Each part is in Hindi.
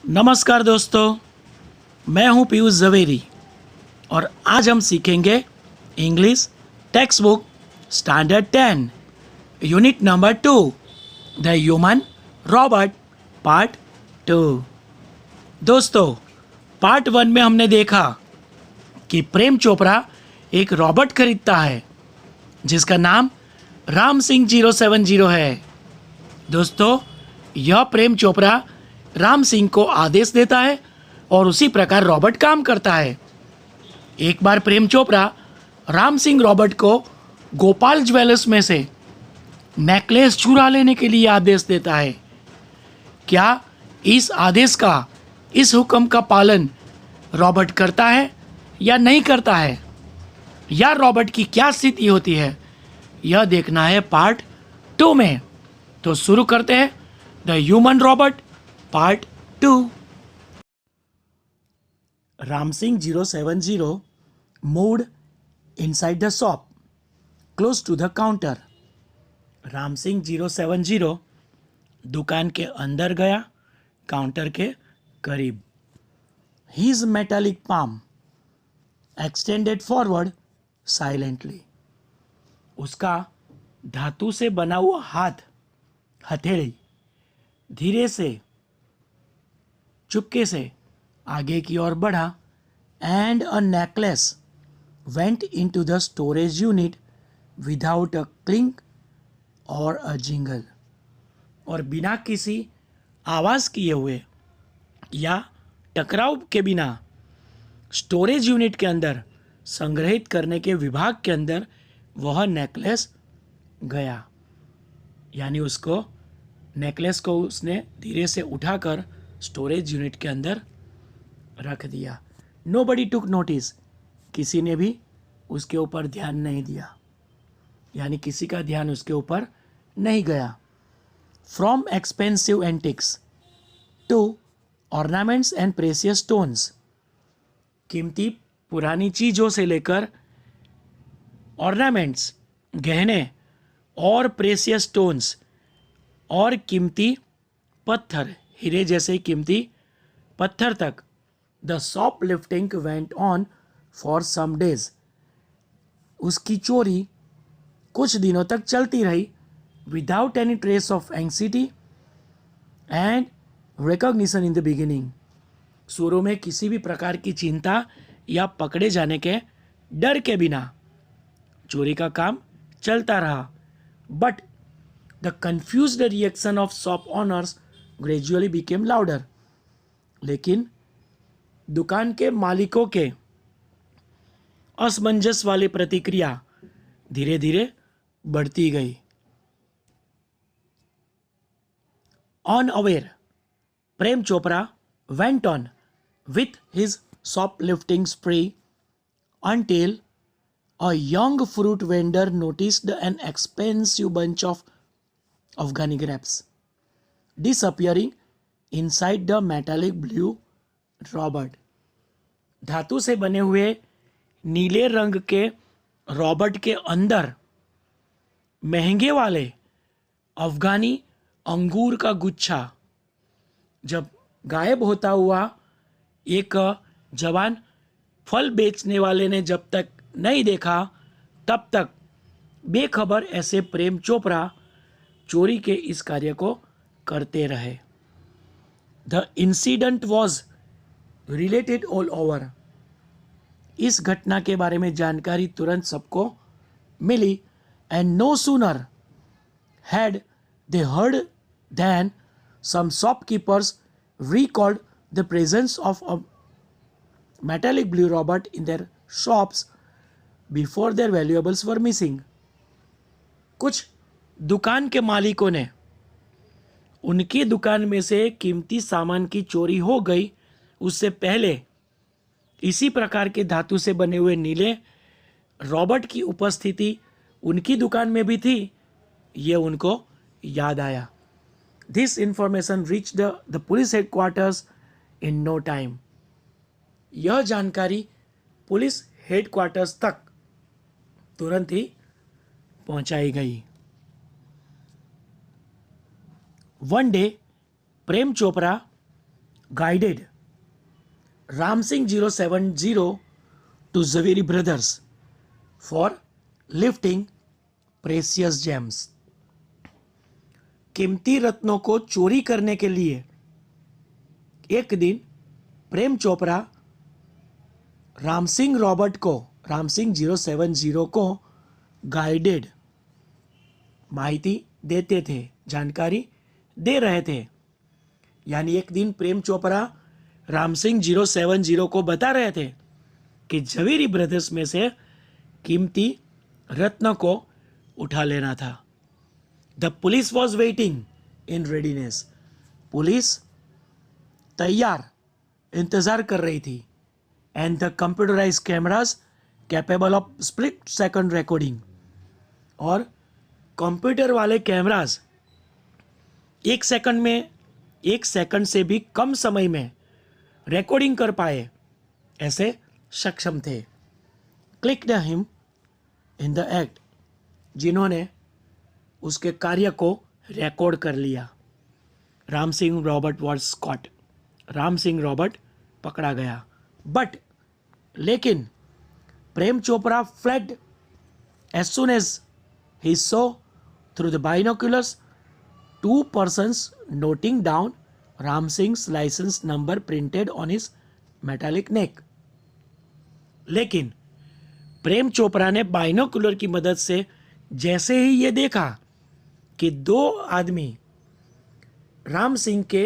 नमस्कार दोस्तों, मैं हूं पीयूष जवेरी और आज हम सीखेंगे English text book standard 10 unit number 2 the human Robert part 2। दोस्तों, पार्ट 1 में हमने देखा कि प्रेम चोपड़ा एक रॉबोट खरीदता है जिसका नाम राम सिंह 070 है। दोस्तों, यह प्रेम चोपड़ा राम सिंह को आदेश देता है और उसी प्रकार रॉबर्ट काम करता है। एक बार प्रेम चोपड़ा राम सिंह रॉबर्ट को गोपाल ज्वेलर्स में से नेकलेस चुरा लेने के लिए आदेश देता है। क्या इस आदेश का, इस हुक्म का पालन रॉबर्ट करता है या नहीं करता है, या रॉबर्ट की क्या स्थिति होती है, यह देखना है पार्ट 2 में। तो शुरू करते हैं the human Robert part 2। Ram Singh 070 moved inside the shop close to the counter। Ram Singh 070 दुकान के अंदर गया, काउंटर के करीब। His metallic palm extended forward silently। उसका धातु से बना हुआ हाथ, हथेली, धीरे से, चुपके से आगे की ओर बढ़ा। And a necklace went into the storage unit without a clink और अ जिंगल। और बिना किसी आवाज़ किए हुए या टकराव के बिना स्टोरेज यूनिट के अंदर, संग्रहित करने के विभाग के अंदर वह नेकलेस गया। यानी उसको, नेकलेस को उसने धीरे से उठाकर स्टोरेज यूनिट के अंदर रख दिया। नोबडी टुक नोटिस, किसी ने भी उसके ऊपर ध्यान नहीं दिया, यानी किसी का ध्यान उसके ऊपर नहीं गया। From expensive antiques to ornaments and precious stones, कीमती पुरानी चीज़ों से लेकर ऑर्नामेंट्स, गहने, और प्रेशियस स्टोन्स, और कीमती पत्थर, हीरे जैसे कीमती पत्थर तक। The shop lifting went on for some days, उसकी चोरी कुछ दिनों तक चलती रही। Without any trace of anxiety and recognition in the beginning, शुरू में किसी भी प्रकार की चिंता या पकड़े जाने के डर के बिना चोरी का काम चलता रहा। But the confused reaction of shop honours gradually became louder, लेकिन दुकान के मालिकों के असमंजस वाली प्रतिक्रिया धीरे धीरे बढ़ती गई। Unaware, Prem Chopra went on with his shoplifting spree until a young fruit vendor noticed an expensive bunch of Afghani grapes disappearing inside the metallic blue Robert. धातु से बने हुए नीले रंग के रॉबर्ट के अंदर महंगे वाले अफगानी अंगूर का गुच्छा जब गायब होता हुआ एक जवान फल बेचने वाले ने जब तक नहीं देखा, तब तक बेखबर ऐसे प्रेम चोपड़ा चोरी के इस कार्य को करते रहे। The incident was related all over, इस घटना के बारे में जानकारी तुरंत सबको मिली। And no sooner had they heard than some shopkeepers recalled the presence of a metallic blue robot in their shops before their valuables were missing। कुछ दुकान के मालिकों ने उनकी दुकान में से कीमती सामान की चोरी हो गई उससे पहले इसी प्रकार के धातु से बने हुए नीले रॉबर्ट की उपस्थिति उनकी दुकान में भी थी, ये उनको याद आया। This information reached the police headquarters in no time। यह जानकारी पुलिस हेडक्वार्टर्स तक तुरंत ही पहुंचाई गई। One day, Prem Chopra guided Ram Singh 070 to Zaveri brothers for lifting precious gems. कीमती रत्नों को चोरी करने के लिए एक दिन प्रेम चोपड़ा राम सिंह रॉबर्ट को, राम सिंह 070 को गाइडेड, माहिती देते थे, जानकारी दे रहे थे। यानी एक दिन प्रेम चोपड़ा राम सिंह 070 को बता रहे थे कि झवेरी ब्रदर्स में से कीमती रत्न को उठा लेना था। The police was waiting in readiness, police तैयार, इंतजार कर रही थी। And the computerize cameras capable of split second recording, और कंप्यूटर वाले कैमराज एक सेकंड से भी कम समय में रिकॉर्डिंग कर पाए, ऐसे सक्षम थे। Clicked him in the act, जिन्होंने उसके कार्य को रिकॉर्ड कर लिया। Ram Singh Robert was caught, Ram Singh Robert पकड़ा गया। बट लेकिन Prem Chopra fled as soon as he saw through the binoculars two persons noting down Ram Singh's license number printed on his metallic neck. लेकिन प्रेम चोपड़ा ने बाइनोकुलर की मदद से जैसे ही ये देखा कि दो आदमी राम सिंह के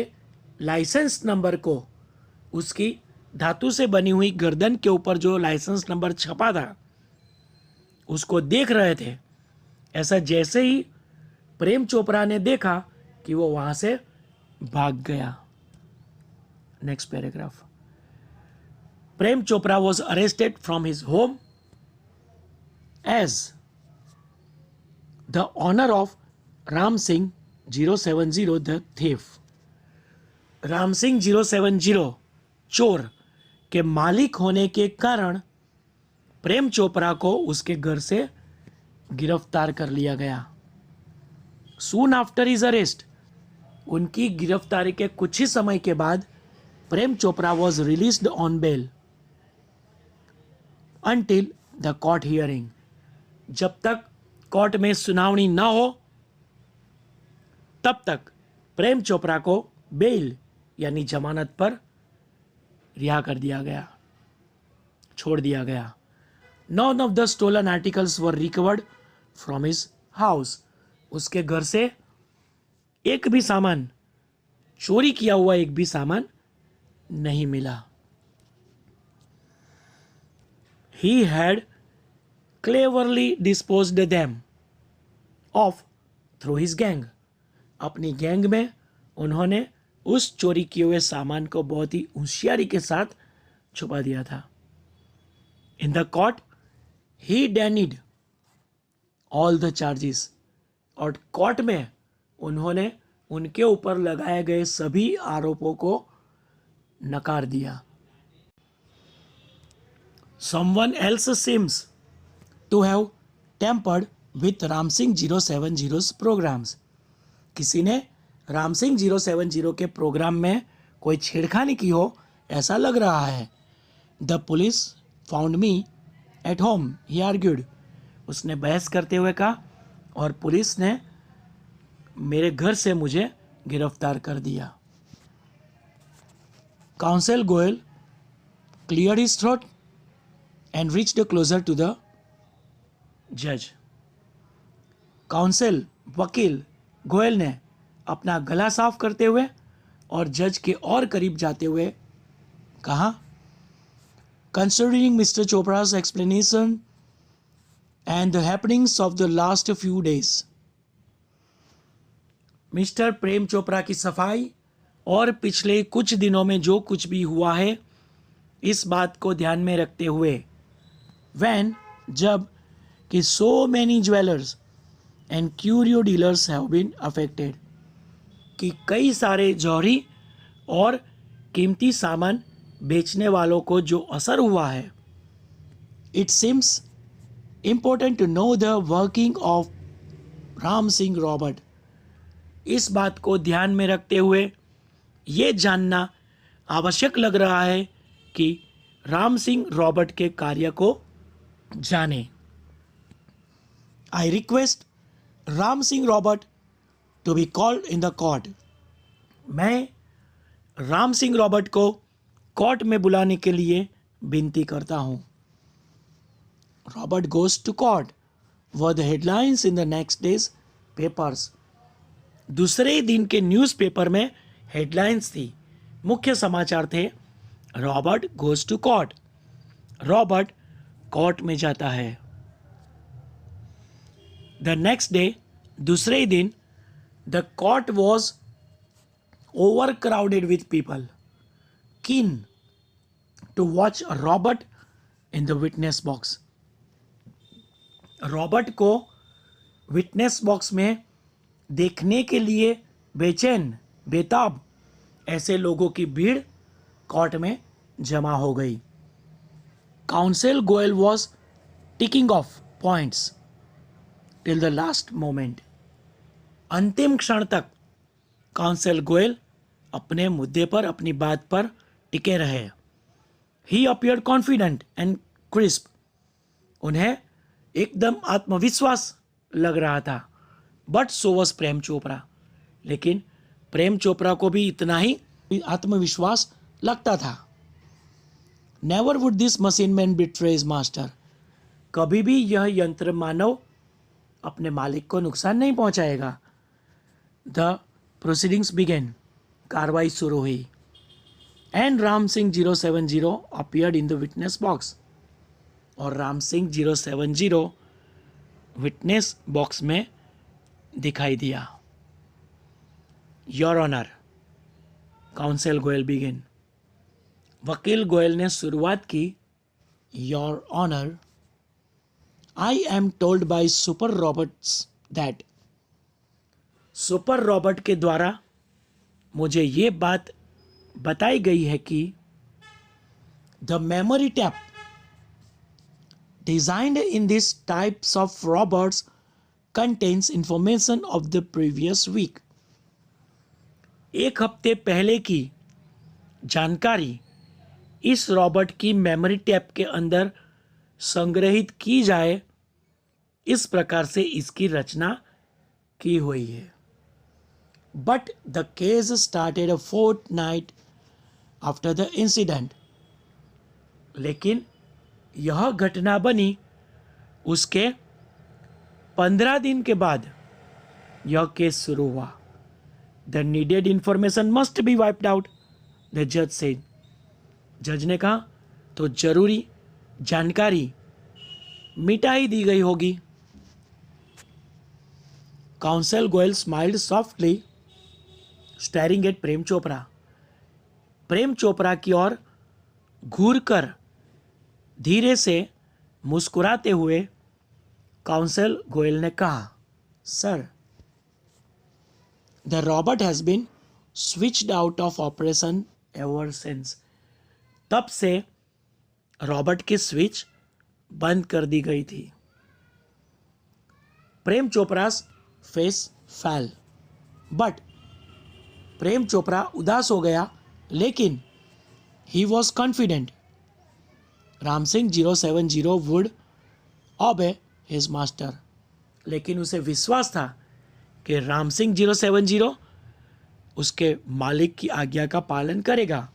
लाइसेंस नंबर को उसकी धातु से बनी हुई गर्दन के ऊपर जो लाइसेंस नंबर छपा था उसको देख रहे थे, ऐसा जैसे ही प्रेम चोपड़ा ने देखा कि वो वहां से भाग गया। Next paragraph. Prem Chopra was arrested from his home as the owner of Ram Singh 070 the thief. Ram Singh 070 चोर के मालिक होने के कारण प्रेम चोपड़ा को उसके घर से गिरफ्तार कर लिया गया। Soon after his arrest, उनकी गिरफ्तारी के कुछ ही समय के बाद Prem Chopra was released on bail until the court hearing. जब तक कोर्ट में सुनावनी न हो तब तक प्रेम चोपड़ा को बेल यानी जमानत पर रिहा कर दिया गया, छोड़ दिया गया। None of the stolen articles were recovered from his house. उसके घर से एक भी सामान, चोरी किया हुआ एक भी सामान नहीं मिला। He had cleverly disposed them of through his gang. अपनी गैंग में उन्होंने उस चोरी किए हुए सामान को बहुत ही होशियारी के साथ छुपा दिया था। In the court, he denied all the charges. और कोर्ट में उन्होंने उनके ऊपर लगाए गए सभी आरोपों को नकार दिया। Someone else seems to have tampered with Ram Singh 070's programs. किसी ने राम सिंह 070 के प्रोग्राम में कोई छेड़खानी की हो ऐसा लग रहा है। The police found me at home, he argued. उसने बहस करते हुए कहा और पुलिस ने मेरे घर से मुझे गिरफ्तार कर दिया। Counsel Goyal cleared his throat and reached closer to the जज। काउंसिल वकील गोयल ने अपना गला साफ करते हुए और जज के और करीब जाते हुए कहा, considering mister Chopra's explanation and the happenings of the last few days, mister Prem Chopra की सफाई और पिछले कुछ दिनों में जो कुछ भी हुआ है इस बात को ध्यान में रखते हुए, when जब कि so many jewelers and curio dealers have been affected, कि कई सारे जौहरी और कीमती सामान बेचने वालों को जो असर हुआ है, it seems important to know the working of Ram Singh Robert. इस बात को ध्यान में रखते हुए ये जानना आवश्यक लग रहा है कि राम सिंह रॉबर्ट के कार्य को जाने। I request Ram Singh Robert to be called in the court. मैं राम सिंह रॉबर्ट को कोर्ट में बुलाने के लिए विनती करता हूं। Robert goes to court were the headlines in the next day's papers. दूसरे दिन के न्यूज़पेपर में हेडलाइंस थी, मुख्य समाचार थे, Robert goes to court. Robert court में जाता है। द नेक्स्ट डे, दूसरे ही दिन, the court was overcrowded with people keen to watch Robert in the witness box. Robert को विटनेस बॉक्स में देखने के लिए बेचैन बेताब ऐसे लोगों की भीड़ कोर्ट में जमा हो गई। Council Goyal was ticking of points till the last moment. अंतिम क्षण तक काउंसिल गोयल अपने मुद्दे पर, अपनी बात पर टिके रहे। ही अपीयर्ड कॉन्फिडेंट एंड क्रिस्प। उन्हें एकदम आत्मविश्वास लग रहा था। But so was Prem Chopra. लेकिन प्रेम चोपड़ा को भी इतना ही आत्मविश्वास लगता था। Never would this machine man betray his master. कभी भी यह यंत्र मानव अपने मालिक को नुकसान नहीं पहुंचाएगा। The proceedings began. कार्रवाई शुरू हुई। And Ram Singh 070 appeared in the witness box. और राम सिंह 070 विटनेस बॉक्स में दिखाई दिया। Your honour, counsel Goyal begin. वकील गोयल ने शुरुआत की। Your honour, I am told by super Roberts that. Super Robert के द्वारा मुझे ये बात बताई गई है कि the memory tape designed in these types of robots contains information of the previous week. एक हफ्ते पहले की जानकारी इस रॉबर्ट की मेमोरी टैप के अंदर संग्रहित की जाए, इस प्रकार से इसकी रचना की हुई है। But the case started a fortnight after the incident. लेकिन यह घटना बनी उसके 15 दिन के बाद यह केस शुरू हुआ। The needed information must be wiped out, the जज सेड। जज ने कहा तो जरूरी जानकारी मिटा ही दी गई होगी। Counsel Goyal smiled softly, staring at Prem Chopra. Prem Chopra की ओर घूर कर धीरे से मुस्कुराते हुए काउंसिल गोयल ने कहा, sir, the Robert has been switched out of operation ever since. तब से रॉबर्ट की स्विच बंद कर दी गई थी। प्रेम चोपड़ा's फेस फैल, बट प्रेम चोपड़ा उदास हो गया, लेकिन he was confident Ram Singh 070 would ओबे हिज मास्टर। लेकिन उसे विश्वास था कि राम सिंह 070 उसके मालिक की आज्ञा का पालन करेगा।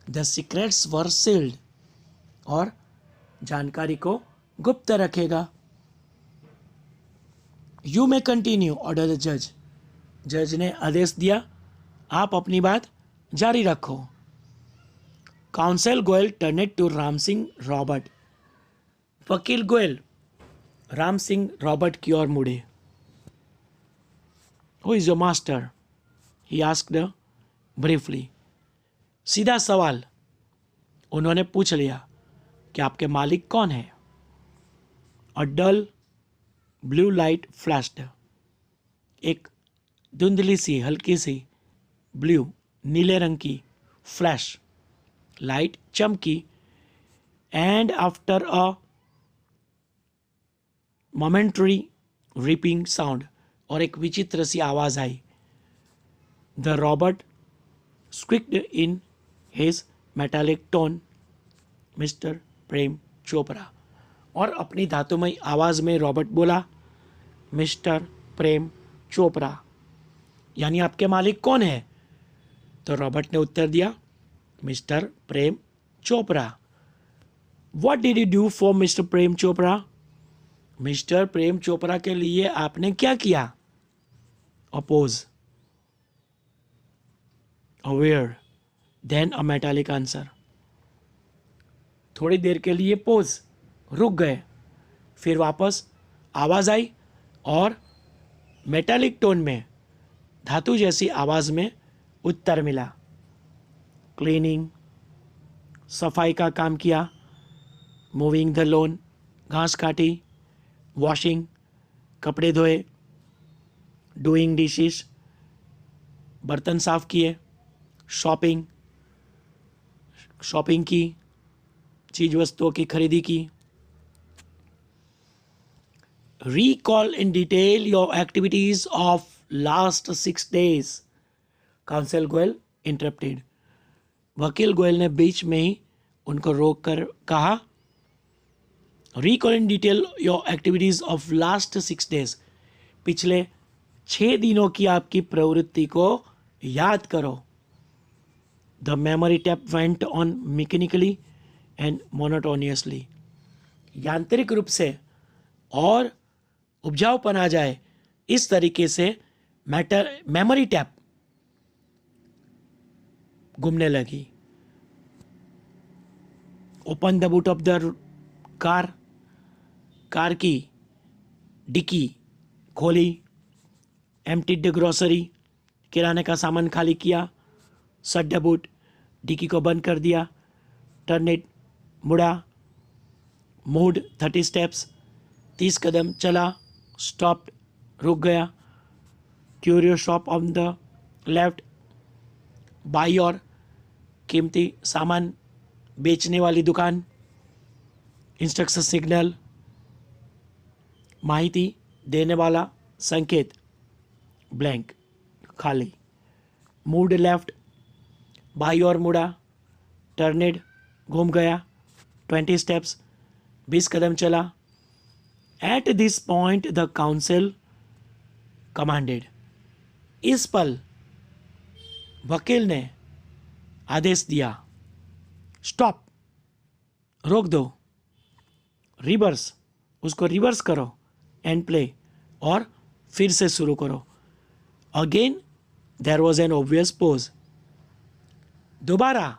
द सीक्रेट्स वर सील्ड, और जानकारी को गुप्त रखेगा। You may continue, order the जज। जज ने आदेश दिया, आप अपनी बात जारी रखो। Counsel Goyal turned to Ram Singh Robert. वकील गोयल राम सिंह रॉबर्ट की ओर मुड़े। Who is your master? He asked briefly. सीधा सवाल उन्होंने पूछ लिया कि आपके मालिक कौन है। A dull blue light flashed. एक धुंधली सी, हल्की सी ब्लू, नीले रंग की फ्लैश लाइट चमकी। And after a momentary ripping sound, और एक विचित्र सी आवाज आई। The Robert squeaked in his metallic tone, mister Prem Chopra. और अपनी धातुमय आवाज़ में रॉबर्ट बोला, मिस्टर प्रेम चोपड़ा, यानी आपके मालिक कौन है? तो रॉबर्ट ने उत्तर दिया, mister Prem Chopra. What did you do for mister Prem Chopra? Mister Prem Chopra के लिए आपने क्या किया? A pause, a whirr, then a metallic answer. थोड़ी देर के लिए पोज, रुक गए, फिर वापस आवाज़ आई और मेटालिक टोन में, धातु जैसी आवाज़ में उत्तर मिला। क्लीनिंग, सफाई का काम किया, मूविंग द लॉन, घास काटी, वॉशिंग, कपड़े धोए, डूइंग डिशेस, बर्तन साफ किए, शॉपिंग, शॉपिंग की, चीज वस्तुओं की खरीदी की। Recall in detail your activities of last 6 days. Council Goyal interrupted. वकील गोयल ने बीच में ही उनको रोक कर कहा, Recall in detail your activities of last 6 days. पिछले 6 दिनों की आपकी प्रवृत्ति को याद करो। The memory tap went on mechanically and monotonously. यांत्रिक रूप से और उपजाऊपन आ जाए इस तरीके से मेमोरी टैप घूमने लगी। Open the boot of the car, car की डिक्की खोली। एम्प्टीड द ग्रोसरी, किराने का सामान खाली किया। शट द बूट, डिक्की को बंद कर दिया। टर्न इट, मुड़ा। मूव्ड 30 स्टेप्स, 30 कदम चला। स्टॉप्ड, रुक गया। Curio shop on the left, by और कीमती सामान बेचने वाली दुकान। इंस्ट्रक्शन सिग्नल, माहिती देने वाला संकेत, ब्लैंक, खाली। मूव्ड लेफ्ट, बाई और मुड़ा। टर्नेड, घूम गया। 20 स्टेप्स, 20 कदम चला। At this point the council commanded, इस पल वकील ने आदेश दिया, स्टॉप, रोक दो। रिवर्स, उसको रिवर्स करो। एंड प्ले, और फिर से शुरू करो। Again there was an obvious pause, दोबारा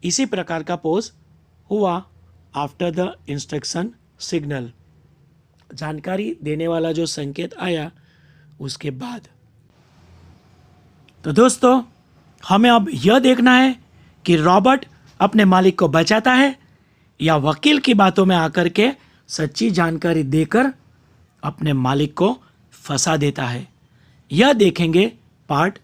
इसी प्रकार का पोज हुआ आफ्टर द इंस्ट्रक्शन सिग्नल, जानकारी देने वाला जो संकेत आया उसके बाद। तो दोस्तों, हमें अब यह देखना है कि रॉबर्ट अपने मालिक को बचाता है या वकील की बातों में आकर के सच्ची जानकारी देकर अपने मालिक को फंसा देता है। यह देखेंगे पार्ट